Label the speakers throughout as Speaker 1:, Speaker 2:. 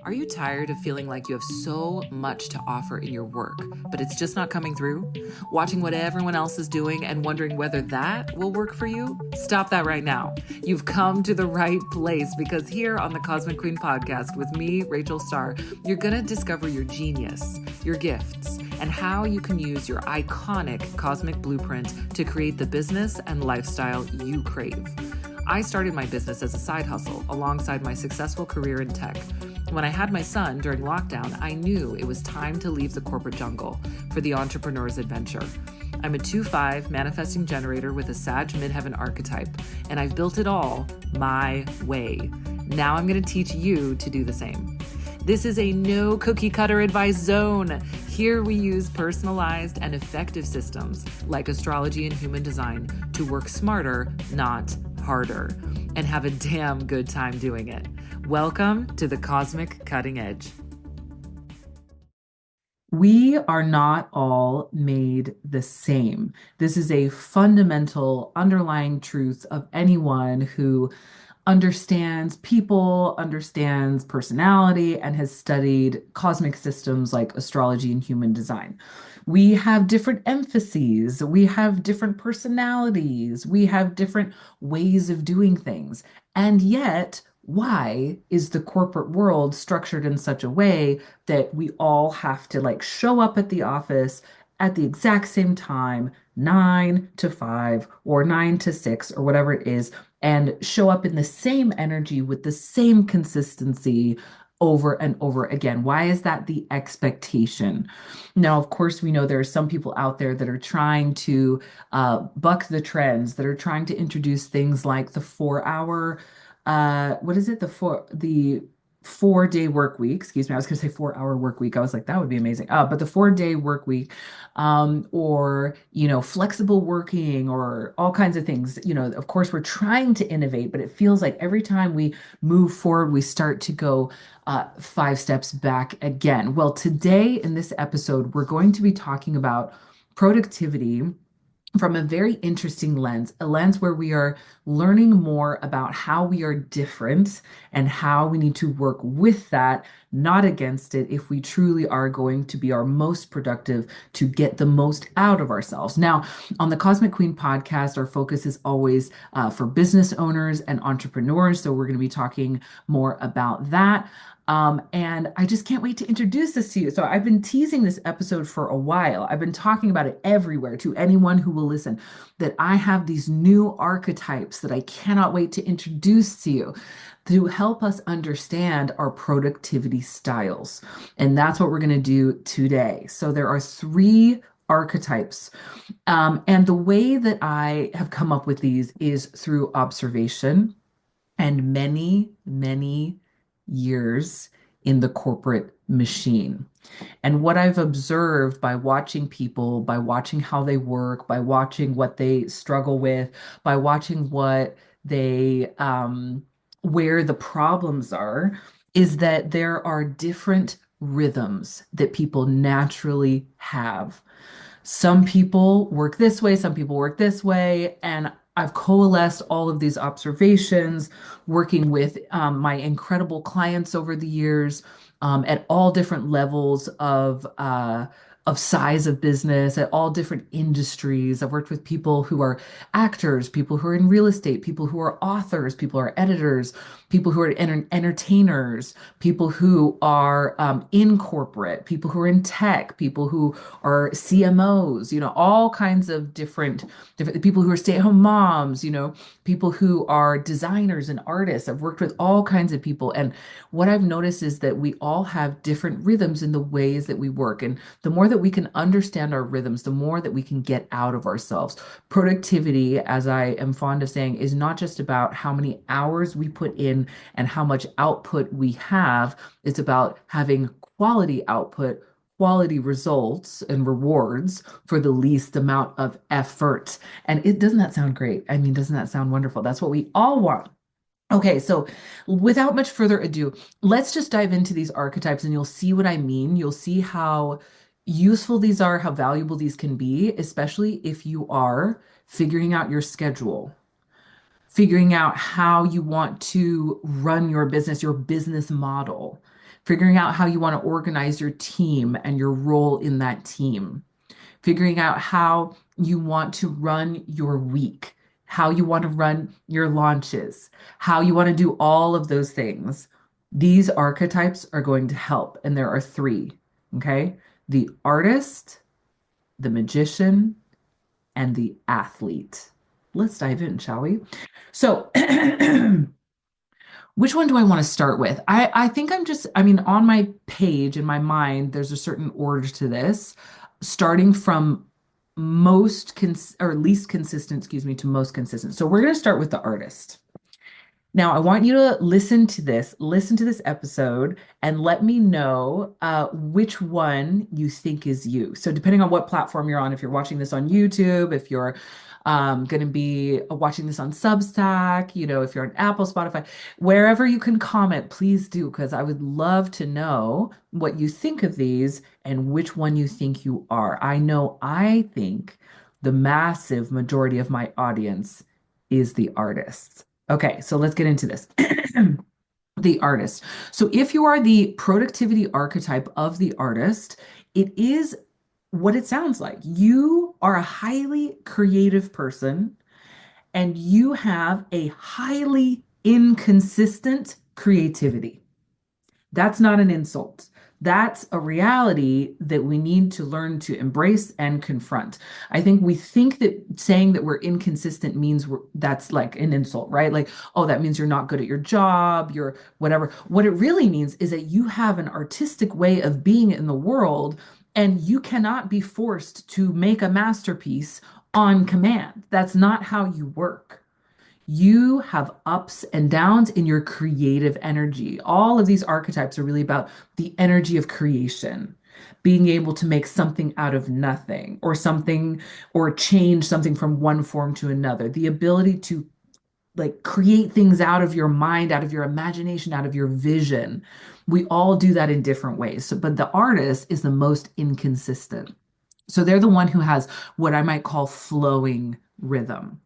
Speaker 1: Are you tired of feeling like you have so much to offer in your work, but it's just not coming through? Watching what everyone else is doing and wondering whether that will work for you? Stop that right now. You've come to the right place because here on the Cosmic Queen podcast with me, Rachel Starr, you're going to discover your genius, your gifts, and how you can use your iconic cosmic blueprint to create the business and lifestyle you crave. I started my business as a side hustle alongside my successful career in tech. When I had my son during lockdown, I knew it was time to leave the corporate jungle for the entrepreneur's adventure. I'm a 2-5 manifesting generator with a Sag midheaven archetype, and I've built it all my way. Now I'm going to teach you to do the same. This is a no cookie cutter advice zone. Here we use personalized and effective systems like astrology and human design to work smarter, not harder, and have a damn good time doing it. Welcome to the Cosmic Cutting Edge. We are not all made the same. This is a fundamental underlying truth of anyone who understands people, understands personality, and has studied cosmic systems like astrology and human design. We have different emphases, we have different personalities, we have different ways of doing things. And yet, why is the corporate world structured in such a way that we all have to show up at the office at the exact same time, 9 to 5 or 9 to 6 or whatever it is, and show up in the same energy with the same consistency over and over again? Why is that the expectation? Now, of course, we know there are some people out there that are trying to buck the trends, that are trying to introduce things like the 4 hour, what is it? The 4 day work week. Excuse me. I was going to say 4 hour work week. I was like, that would be amazing. But the 4 day work week, or, flexible working or all kinds of things. Of course, we're trying to innovate, but it feels like every time we move forward, we start to go 5 steps back again. Well, today in this episode, we're going to be talking about productivity from a very interesting lens, a lens where we are learning more about how we are different and how we need to work with that, not against it, if we truly are going to be our most productive to get the most out of ourselves. Now, on the Cosmic Queen podcast, our focus is always for business owners and entrepreneurs. So we're going to be talking more about that. And I just can't wait to introduce this to you. So I've been teasing this episode for a while. I've been talking about it everywhere to anyone who will listen, that I have these new archetypes that I cannot wait to introduce to you to help us understand our productivity styles. And that's what we're going to do today. So there are 3 archetypes. And the way that I have come up with these is through observation and many, many years in the corporate machine. And what I've observed by watching people, by watching how they work, by watching what they struggle with, by watching what they, where the problems are, is that there are different rhythms that people naturally have. Some people work this way, some people work this way, and I've coalesced all of these observations, working with my incredible clients over the years, at all different levels of size of business, at all different industries. I've worked with people who are actors, people who are in real estate, people who are authors, people who are editors, people who are entertainers, people who are in corporate, people who are in tech, people who are CMOs, all kinds of different people who are stay-at-home moms, people who are designers and artists. I've worked with all kinds of people. And what I've noticed is that we all have different rhythms in the ways that we work. And the more that we can understand our rhythms, the more that we can get out of ourselves. Productivity, as I am fond of saying, is not just about how many hours we put in and how much output we have. It's about having quality output, quality results and rewards for the least amount of effort. And doesn't that sound great? I mean, doesn't that sound wonderful? That's what we all want. Okay, so without much further ado, let's just dive into these archetypes and you'll see what I mean. You'll see how useful these are, how valuable these can be, especially if you are figuring out your schedule, figuring out how you want to run your business model, figuring out how you want to organize your team and your role in that team, figuring out how you want to run your week, how you want to run your launches, how you want to do all of those things. These archetypes are going to help. And there are three, okay? The artist, the magician, and the athlete. Let's dive in, shall we? So, which one do I want to start with? I think I mean, on my page in my mind, there's a certain order to this, starting from or least consistent, excuse me, to most consistent. So we're going to start with the artist. Now, I want you to listen to this episode, and let me know which one you think is you. So, depending on what platform you're on, if you're watching this on YouTube, if you're going to be watching this on Substack, if you're on Apple, Spotify, wherever you can comment, please do, because I would love to know what you think of these and which one you think you are. I think the massive majority of my audience is the artists. Okay, so let's get into this. The artist. So if you are the productivity archetype of the artist, it is what it sounds like. You are a highly creative person and you have a highly inconsistent creativity. That's not an insult. That's a reality that we need to learn to embrace and confront. I think we think that saying that we're inconsistent means that's like an insult, right? Like, oh, that means you're not good at your job, you're whatever. What it really means is that you have an artistic way of being in the world, and you cannot be forced to make a masterpiece on command. That's not how you work. You have ups and downs in your creative energy. All of these archetypes are really about the energy of creation, being able to make something out of nothing or something, or change something from one form to another. The ability to like create things out of your mind, out of your imagination, out of your vision. We all do that in different ways. So, but the artist is the most inconsistent. So they're the one who has what I might call flowing rhythm.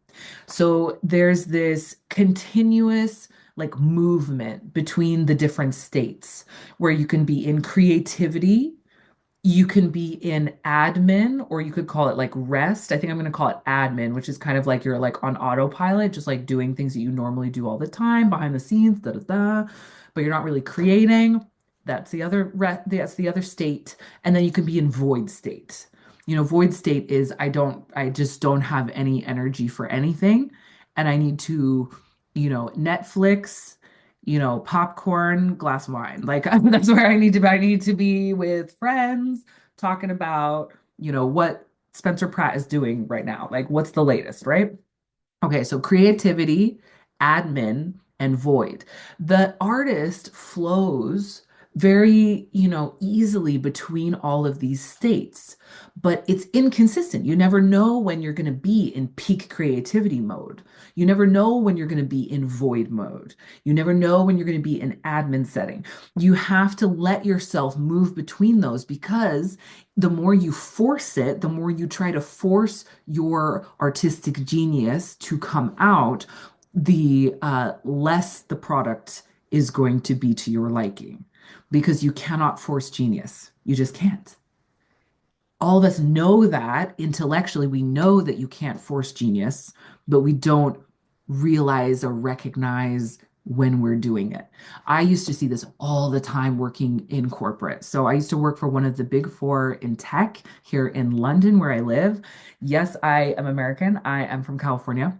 Speaker 1: So there's this continuous like movement between the different states where you can be in creativity, you can be in admin, or you could call it like rest. I think I'm going to call it admin, which is kind of like you're like on autopilot, just like doing things that you normally do all the time behind the scenes, da da da, but you're not really creating. That's the other state. And then you can be in void state. Void state is I just don't have any energy for anything. And I need to, Netflix, popcorn, glass of wine. Like that's where I need to be with friends talking about, what Spencer Pratt is doing right now. Like what's the latest, right? Okay, so creativity, admin, and void. The artist flows very, easily between all of these states, but it's inconsistent. You never know when you're going to be in peak creativity mode. You never know when you're going to be in void mode. You never know when you're going to be in admin setting. You have to let yourself move between those, because the more you force it, the more you try to force your artistic genius to come out, the less the product is going to be to your liking, because you cannot force genius. You just can't. All of us know that intellectually, we know that you can't force genius, but we don't realize or recognize when we're doing it. I used to see this all the time working in corporate. So I used to work for one of the big four in tech here in London, where I live. Yes, I am American. I am from California,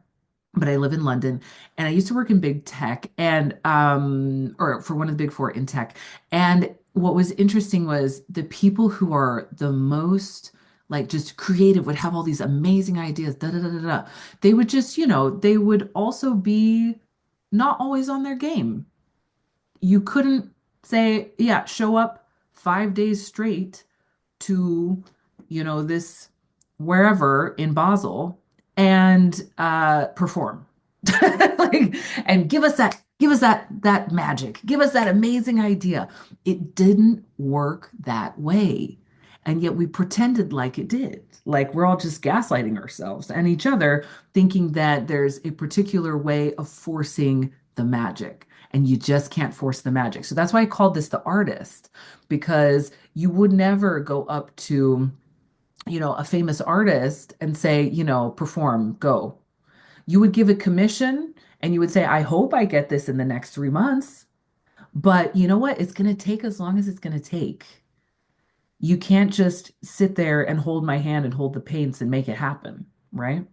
Speaker 1: but I live in London, and I used to work in big tech and or for one of the big four in tech. And what was interesting was the people who are the most like just creative would have all these amazing ideas, da da da da da. They would just, they would also be not always on their game. You couldn't say, yeah, show up 5 days straight to, this wherever in Basel and perform. Like, and give us that magic. Give us that amazing idea. It didn't work that way. And yet we pretended like it did. Like we're all just gaslighting ourselves and each other, thinking that there's a particular way of forcing the magic. and you just can't force the magic. So that's why I called this the artist, because you would never go up to, a famous artist and say, perform, go. You would give a commission and you would say, I hope I get this in the next 3 months. But you know what? It's going to take as long as it's going to take. You can't just sit there and hold my hand and hold the paints and make it happen, right?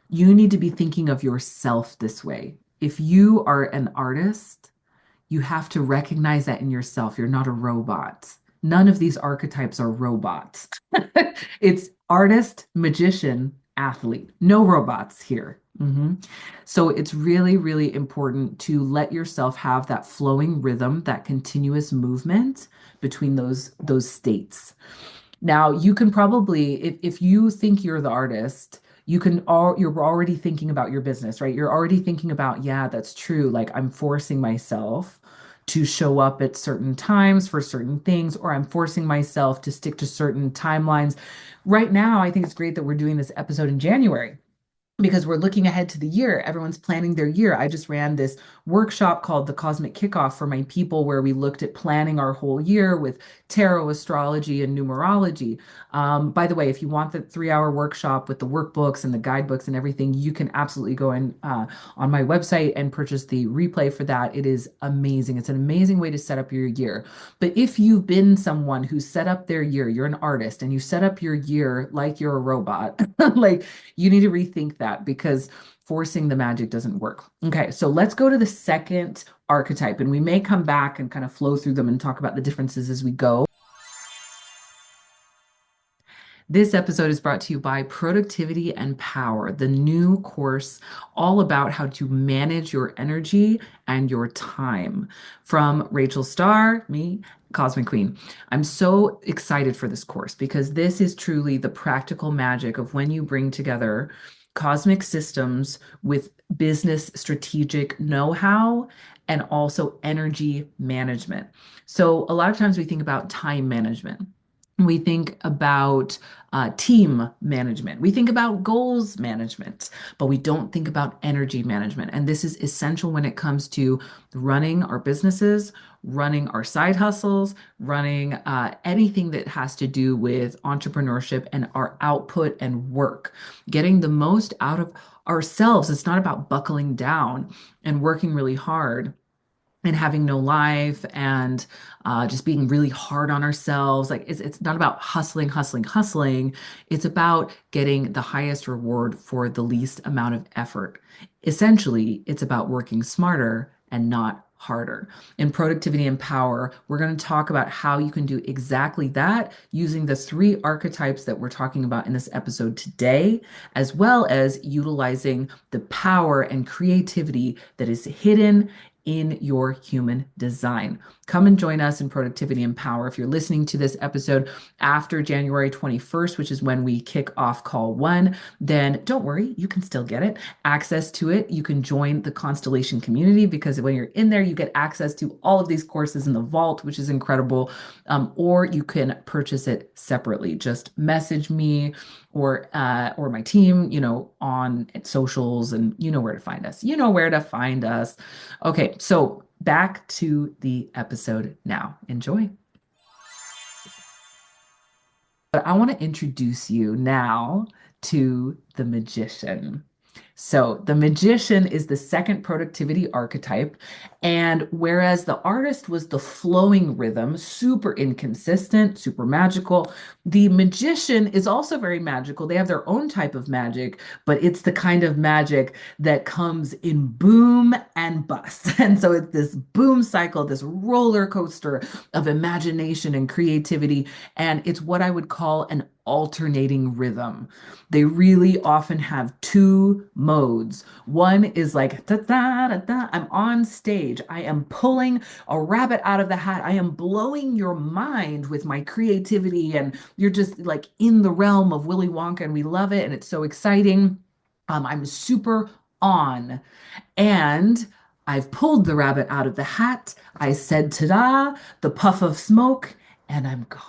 Speaker 1: You need to be thinking of yourself this way. If you are an artist, you have to recognize that in yourself. You're not a robot. None of these archetypes are robots. It's artist, magician, athlete. No robots here. So it's really, really important to let yourself have that flowing rhythm, that continuous movement between those states. Now, you can probably, if you think you're the artist, you're already thinking about your business, right? You're already thinking about, yeah, that's true. Like I'm forcing myself to show up at certain times for certain things, or I'm forcing myself to stick to certain timelines. Right now, I think it's great that we're doing this episode in January because we're looking ahead to the year. Everyone's planning their year. I just ran this workshop called the Cosmic Kickoff for my people, where we looked at planning our whole year with tarot, astrology, and numerology. By the way, if you want the 3 hour workshop with the workbooks and the guidebooks and everything, you can absolutely go in on my website and purchase the replay for that. It is amazing. It's an amazing way to set up your year. But if you've been someone who set up their year, you're an artist and you set up your year like you're a robot, like you need to rethink that, because forcing the magic doesn't work. Okay, so let's go to the second archetype, and we may come back and kind of flow through them and talk about the differences as we go. This episode is brought to you by Productivity and Power, the new course all about how to manage your energy and your time, from Rachel Starr, me, Cosmic Queen. I'm so excited for this course because this is truly the practical magic of when you bring together cosmic systems with business strategic know-how and also energy management. So a lot of times we think about time management. We think about team management. We think about goals management, but we don't think about energy management. And this is essential when it comes to running our businesses, running our side hustles, running anything that has to do with entrepreneurship and our output and work, getting the most out of ourselves. It's not about buckling down and working really hard and having no life and just being really hard on ourselves. Like it's not about hustling, hustling, hustling. It's about getting the highest reward for the least amount of effort. Essentially, it's about working smarter and not harder. In Productivity and Power, we're going to talk about how you can do exactly that using the 3 archetypes that we're talking about in this episode today, as well as utilizing the power and creativity that is hidden in your human design. Come and join us in Productivity and Power. If you're listening to this episode after January 21st, which is when we kick off call one, then don't worry, you can still get it. Access to it. You can join the Constellation community, because when you're in there, you get access to all of these courses in the vault, which is incredible. Or you can purchase it separately. Just message me or my team, on socials, and you know where to find us. You know where to find us. Okay, so back to the episode now. Enjoy. But I want to introduce you now to the magician. So, the magician is the second productivity archetype. And whereas the artist was the flowing rhythm, super inconsistent, super magical, the magician is also very magical. They have their own type of magic, but it's the kind of magic that comes in boom and bust. And so it's this boom cycle, this roller coaster of imagination and creativity. And it's what I would call an alternating rhythm. They really often have two modes. One is like da da da da. I'm on stage. I am pulling a rabbit out of the hat. I am blowing your mind with my creativity, and you're just like in the realm of Willy Wonka, and we love it, and it's so exciting. I'm super on, and I've pulled the rabbit out of the hat. I said ta-da, the puff of smoke, and I'm gone.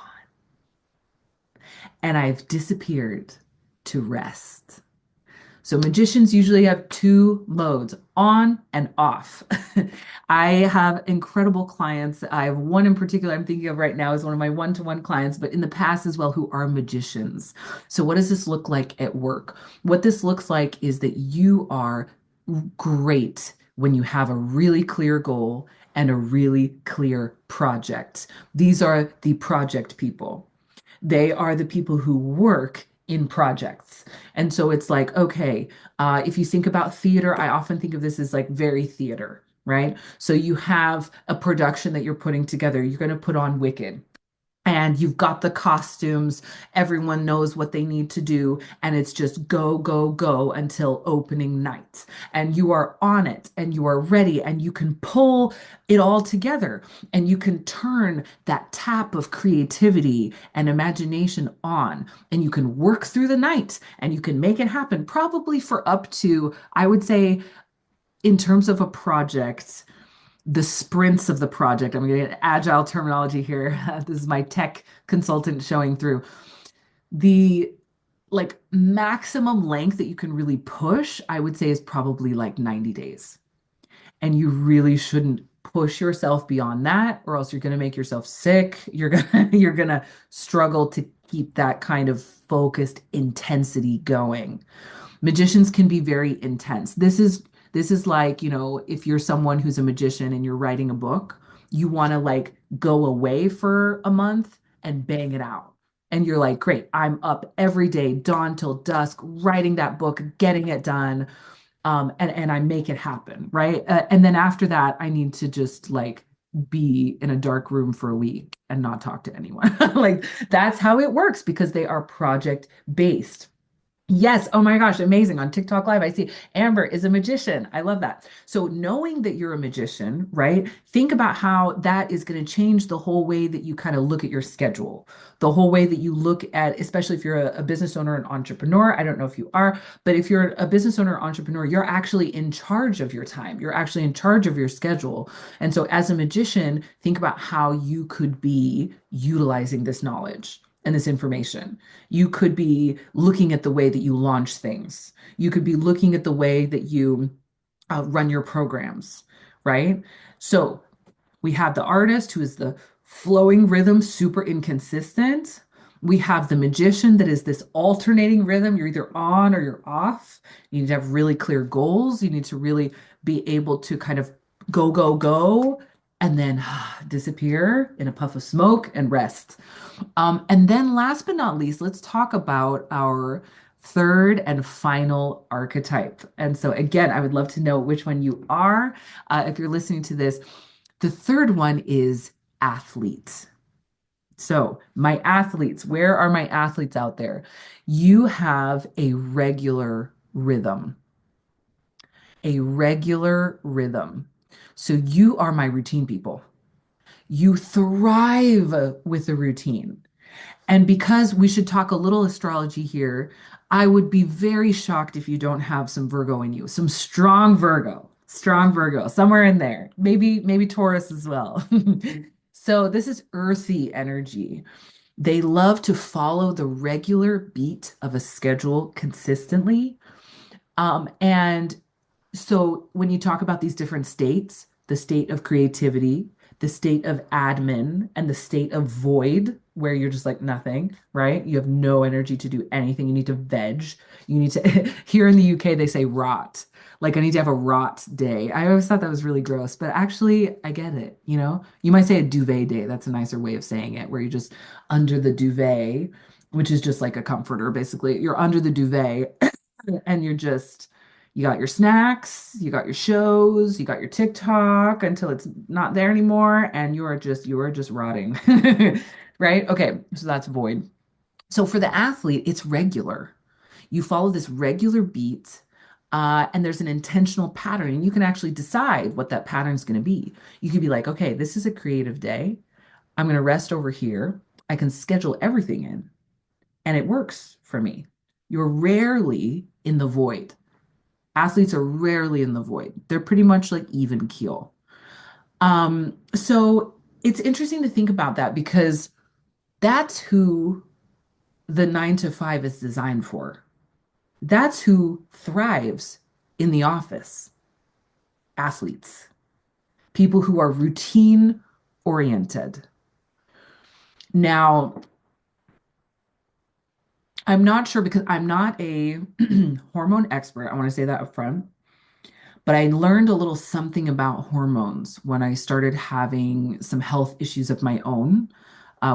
Speaker 1: And I've disappeared to rest. So magicians usually have two modes, on and off. I have incredible clients. I have one in particular I'm thinking of right now is one of my one-to-one clients, but in the past as well, who are magicians. So what does this look like at work? What this looks like is that you are great when you have a really clear goal and a really clear project. These are the project people. They are the people who work in projects. And so it's like, okay, if you think about theater, I often think of this as like very theater, right? So you have a production that you're putting together. You're going to put on Wicked, and you've got the costumes, everyone knows what they need to do, and it's just go, go, go until opening night. And you are on it and you are ready, and you can pull it all together, and you can turn that tap of creativity and imagination on, and you can work through the night and you can make it happen, probably for up to, I would say, in terms of a project, the sprints of the project. I'm going to get agile terminology here. This is my tech consultant showing through. The like maximum length that you can really push, I would say, is probably like 90 days. And you really shouldn't push yourself beyond that, or else you're going to make yourself sick. You're going to struggle to keep that kind of focused intensity going. Magicians can be very intense. This is like, if you're someone who's a magician and you're writing a book, you want to like go away for a month and bang it out. And you're like, great, I'm up every day, dawn till dusk, writing that book, getting it done, and I make it happen, right? And then after that, I need to just like be in a dark room for a week and not talk to anyone. Like that's how it works because they are project based. Yes. Oh my gosh. Amazing. On TikTok Live, I see Amber is a magician. I love that. So, knowing that you're a magician, right? Think about how that is going to change the whole way that you kind of look at your schedule, the whole way that you look at, especially if you're a business owner and entrepreneur. I don't know if you are, but if you're a business owner or entrepreneur, you're actually in charge of your time. You're actually in charge of your schedule. And so, as a magician, think about how you could be utilizing this knowledge and this information. You could be looking at the way that you launch things. You could be looking at the way that you run your programs, right? So we have the artist who is the flowing rhythm, super inconsistent. We have the magician that is this alternating rhythm. You're either on or you're off. You need to have really clear goals. You need to really be able to kind of go, go, go, and then disappear in a puff of smoke and rest. And then last but not least, let's talk about our third and final archetype. And so again, I would love to know which one you are. If you're listening to this, the third one is athlete. So, my athletes, where are my athletes out there? You have a regular rhythm, a regular rhythm. So, you are my routine people. You thrive with a routine. And because we should talk a little astrology here, I would be very shocked if you don't have some Virgo in you, some strong Virgo, somewhere in there. Maybe Taurus as well. So this is earthy energy. They love to follow the regular beat of a schedule consistently. And so when you talk about these different states, the state of creativity, the state of admin, and the state of void, where you're just like nothing, right? You have no energy to do anything. You need to veg. You need to, here in the UK, they say rot. Like I need to have a rot day. I always thought that was really gross, but actually I get it, you know? You might say a duvet day. That's a nicer way of saying it, where you're just under the duvet, which is just like a comforter, basically. You're under the duvet and you got your snacks, you got your shows, you got your TikTok until it's not there anymore, and you are just rotting. Right? Okay, so that's void. So for the athlete, it's regular. You follow this regular beat, and there's an intentional pattern, and you can actually decide what that pattern is going to be. You could be like, okay, this is a creative day. I'm going to rest over here. I can schedule everything in, and it works for me. You're rarely in the void. Athletes are rarely in the void. They're pretty much like even keel. So it's interesting to think about that because that's who the 9 to 5 is designed for. That's who thrives in the office. Athletes, people who are routine oriented. Now, I'm not sure because I'm not a hormone expert. I want to say that up front. But I learned a little something about hormones when I started having some health issues of my own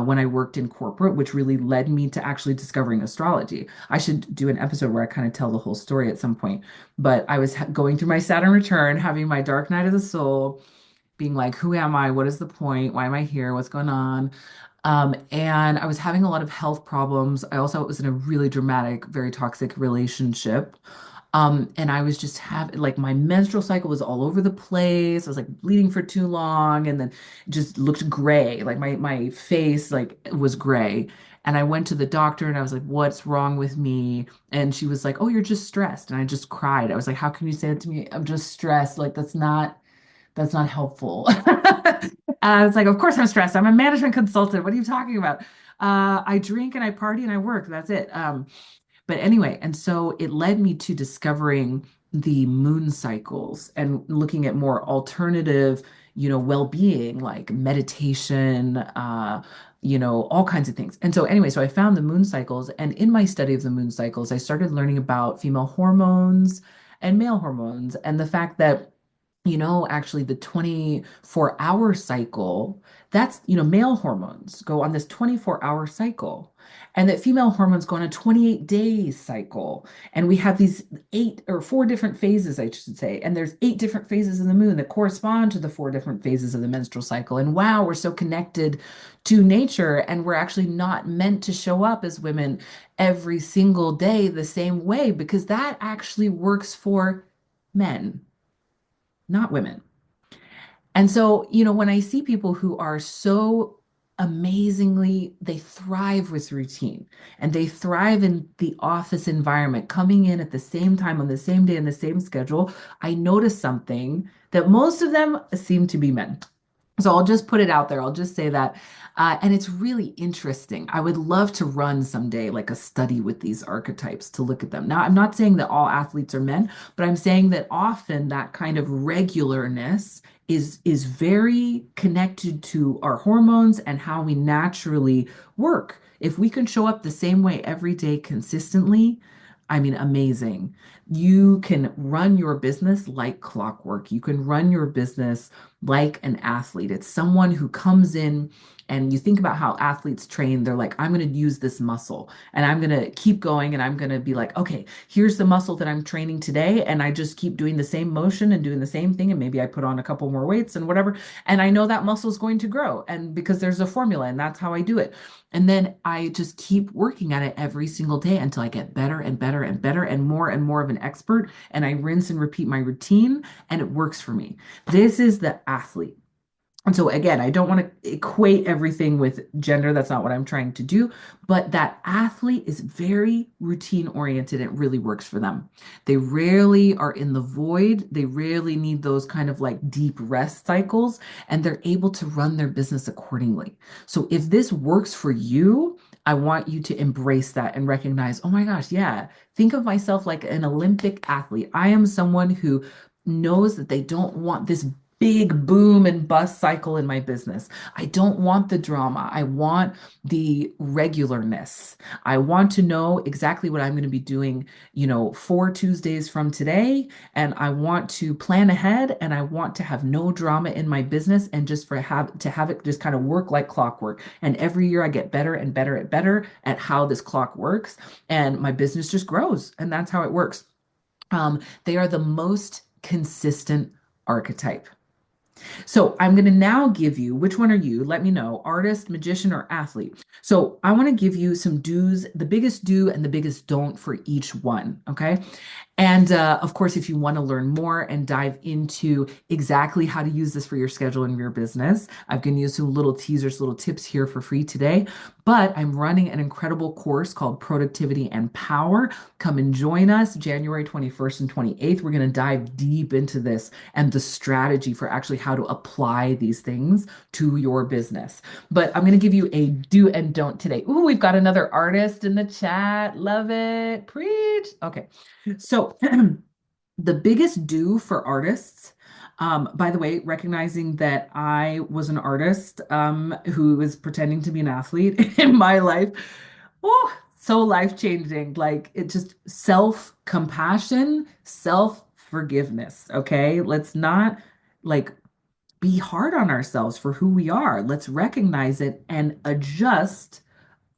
Speaker 1: when I worked in corporate, which really led me to actually discovering astrology. I should do an episode where I kind of tell the whole story at some point. But I was going through my Saturn return, having my dark night of the soul, being like, who am I? What is the point? Why am I here? What's going on? And I was having a lot of health problems. I also was in a really dramatic, very toxic relationship. And I was just having like my menstrual cycle was all over the place. I was like bleeding for too long and then just looked gray. Like my face like was gray. And I went to the doctor and I was like, what's wrong with me? And she was like, oh, you're just stressed. And I just cried. I was like, how can you say that to me? I'm just stressed. Like that's not helpful. It's like, of course I'm stressed. I'm a management consultant. What are you talking about? I drink and I party and I work. That's it. But anyway, and so it led me to discovering the moon cycles and looking at more alternative, well-being like meditation, all kinds of things. And so anyway, so I found the moon cycles, and in my study of the moon cycles, I started learning about female hormones and male hormones and the fact that actually the 24-hour cycle, that's, male hormones go on this 24-hour cycle, and that female hormones go on a 28-day cycle. And we have these eight or four different phases, I should say. And there's eight different phases in the moon that correspond to the four different phases of the menstrual cycle. And wow, we're so connected to nature, and we're actually not meant to show up as women every single day the same way because that actually works for men, not women. And so, when I see people who are so amazingly, they thrive with routine and they thrive in the office environment, coming in at the same time on the same day and the same schedule, I notice something that most of them seem to be men. So I'll just put it out there. I'll just say that. And it's really interesting. I would love to run someday like a study with these archetypes to look at them. Now, I'm not saying that all athletes are men, but I'm saying that often that kind of regularness is very connected to our hormones and how we naturally work. If we can show up the same way every day consistently, I mean, amazing. You can run your business like clockwork. You can run your business like an athlete. It's someone who comes in and you think about how athletes train. They're like, I'm going to use this muscle and I'm going to keep going and I'm going to be like, okay, here's the muscle that I'm training today. And I just keep doing the same motion and doing the same thing. And maybe I put on a couple more weights and whatever. And I know that muscle is going to grow. And because there's a formula and that's how I do it. And then I just keep working at it every single day until I get better and better and better and more of an expert. And I rinse and repeat my routine and it works for me. This is the athlete. And so again, I don't want to equate everything with gender. That's not what I'm trying to do. But that athlete is very routine oriented. It really works for them. They rarely are in the void. They rarely need those kind of like deep rest cycles, and they're able to run their business accordingly. So if this works for you, I want you to embrace that and recognize, oh my gosh, yeah, think of myself like an Olympic athlete. I am someone who knows that they don't want this big boom and bust cycle in my business. I don't want the drama. I want the regularness. I want to know exactly what I'm going to be doing, 4 Tuesdays from today. And I want to plan ahead and I want to have no drama in my business and just to have it just kind of work like clockwork. And every year I get better and better and better at how this clock works. And my business just grows. And that's how it works. They are the most consistent archetype. So I'm going to now give you, which one are you? Let me know, artist, magician, or athlete. So I want to give you some do's, the biggest do and the biggest don't for each one. Okay. And of course, if you want to learn more and dive into exactly how to use this for your schedule and your business, I've given you some little teasers, little tips here for free today. But I'm running an incredible course called Productivity and Power. Come and join us January 21st and 28th. We're going to dive deep into this and the strategy for actually how to apply these things to your business. But I'm going to give you a do and don't today. Ooh, we've got another artist in the chat. Love it. Preach. Okay. So, the biggest do for artists, by the way, recognizing that I was an artist who was pretending to be an athlete in my life. Oh, so life-changing. Like it just self-compassion, self-forgiveness. Okay. Let's not like be hard on ourselves for who we are. Let's recognize it and adjust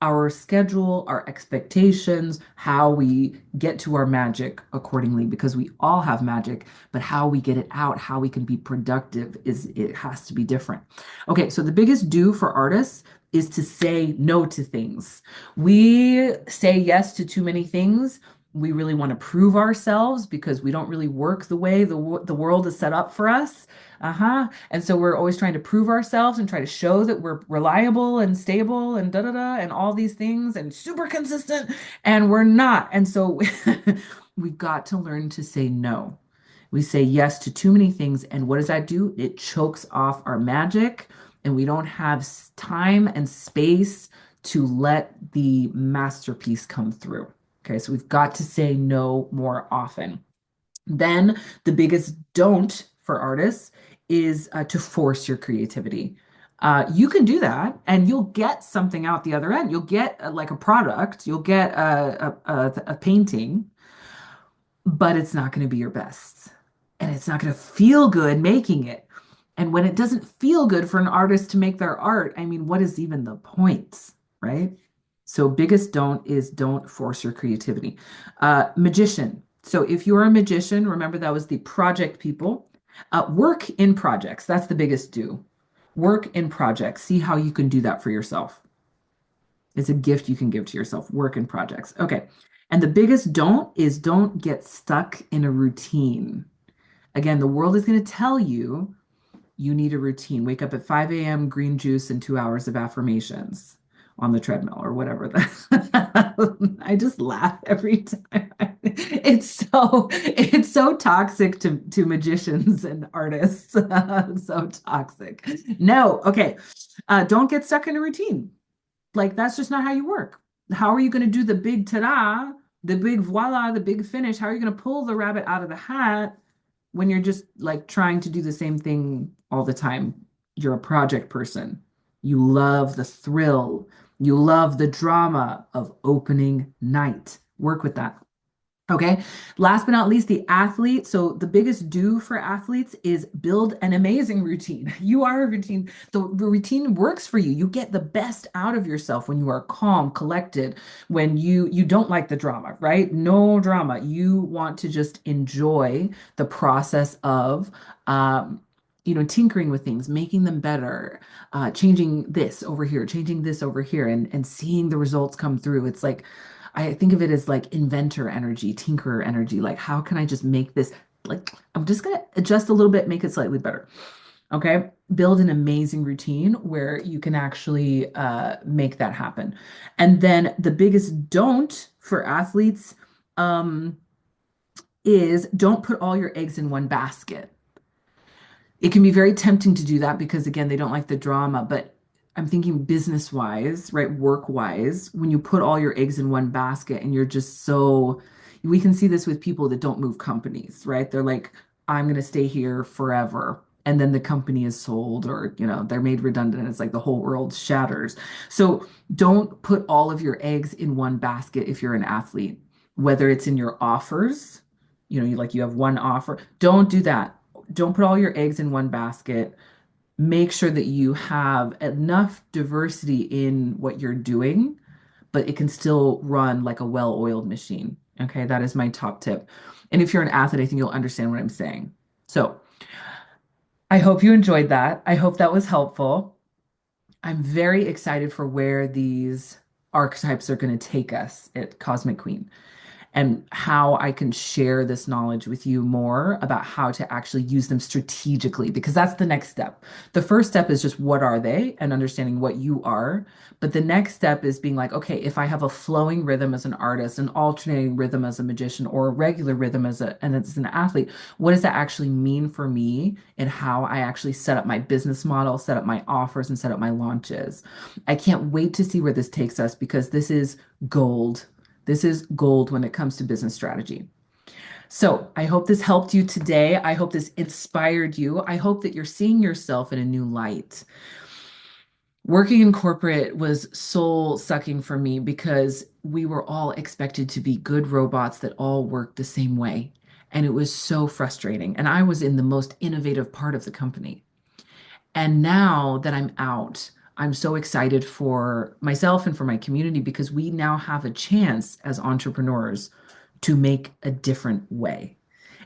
Speaker 1: our schedule, our expectations, how we get to our magic accordingly, because we all have magic, but how we get it out, how we can be productive is it has to be different. Okay, so the biggest do for artists is to say no to things. We say yes to too many things. We really want to prove ourselves because we don't really work the way the world is set up for us. Uh-huh. And so we're always trying to prove ourselves and try to show that we're reliable and stable and da da da and all these things and super consistent, and we're not. And so we've got to learn to say no. We say yes to too many things, and what does that do? It chokes off our magic, and we don't have time and space to let the masterpiece come through. Okay, so we've got to say no more often. Then the biggest don't for artists is to force your creativity. You can do that and you'll get something out the other end. You'll get like a product, you'll get a painting, but it's not going to be your best. And it's not going to feel good making it. And when it doesn't feel good for an artist to make their art, I mean, what is even the point, right? So, biggest don't is don't force your creativity. Magician. So, if you're a magician, remember that was the project people. Work in projects. That's the biggest do. Work in projects. See how you can do that for yourself. It's a gift you can give to yourself. Work in projects. Okay. And the biggest don't is don't get stuck in a routine. Again, the world is going to tell you you need a routine. Wake up at 5 a.m., green juice, and 2 hours of affirmations on the treadmill or whatever. I just laugh every time. It's so toxic to magicians and artists. So toxic. No, okay. Don't get stuck in a routine. Like that's just not how you work. How are you going to do the big ta-da, the big voila, the big finish? How are you going to pull the rabbit out of the hat when you're just like trying to do the same thing all the time? You're a project person. You love the thrill. You love the drama of opening night. Work with that. Okay. Last but not least, the athlete. So the biggest do for athletes is build an amazing routine. You are a routine. The routine works for you. You get the best out of yourself when you are calm, collected, when you don't like the drama, right? No drama. You want to just enjoy the process of tinkering with things, making them better, changing this over here, changing this over here, and seeing the results come through. It's like I think of it as like inventor energy, tinkerer energy. Like, how can I just make this? Like, I'm just gonna adjust a little bit, make it slightly better. Okay. Build an amazing routine where you can actually make that happen. And then the biggest don't for athletes is don't put all your eggs in one basket. It can be very tempting to do that because again, they don't like the drama, but I'm thinking business wise, right? Work wise, when you put all your eggs in one basket and you're just so, we can see this with people that don't move companies, right? They're like, I'm going to stay here forever. And then the company is sold or, they're made redundant. It's like the whole world shatters. So don't put all of your eggs in one basket if you're an athlete, whether it's in your offers, you have one offer. Don't do that. Don't put all your eggs in one basket. Make sure that you have enough diversity in what you're doing, but it can still run like a well-oiled machine. Okay, that is my top tip. And if you're an athlete, I think you'll understand what I'm saying. So I hope you enjoyed that. I hope that was helpful. I'm very excited for where these archetypes are going to take us at Cosmic Queen. and how I can share this knowledge with you more about how to actually use them strategically, because that's the next step. The first step is just what are they and understanding what you are. But the next step is being like, okay, if I have a flowing rhythm as an artist, an alternating rhythm as a magician, or a regular rhythm as an athlete, what does that actually mean for me and how I actually set up my business model, set up my offers, and set up my launches? I can't wait to see where this takes us because this is gold. This is gold when it comes to business strategy. So I hope this helped you today. I hope this inspired you. I hope that you're seeing yourself in a new light. Working in corporate was soul sucking for me because we were all expected to be good robots that all worked the same way. And it was so frustrating. And I was in the most innovative part of the company. And now that I'm out, I'm so excited for myself and for my community because we now have a chance as entrepreneurs to make a different way.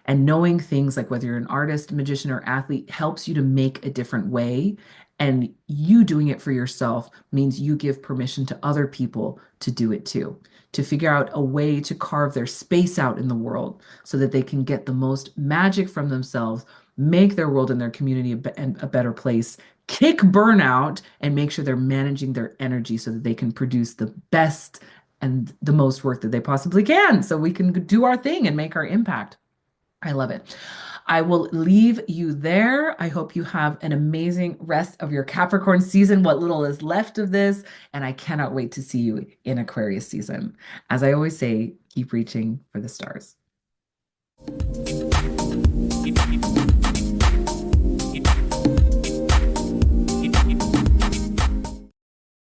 Speaker 1: And knowing things like whether you're an artist, magician, or athlete helps you to make a different way. And you doing it for yourself means you give permission to other people to do it too, to figure out a way to carve their space out in the world so that they can get the most magic from themselves, make their world and their community a better place, kick burnout, and make sure they're managing their energy so that they can produce the best and the most work that they possibly can so we can do our thing and make our impact. I love it. I will leave you there. I hope you have an amazing rest of your Capricorn season, what little is left of this, and I cannot wait to see you in Aquarius season. As I always say, keep reaching for the stars.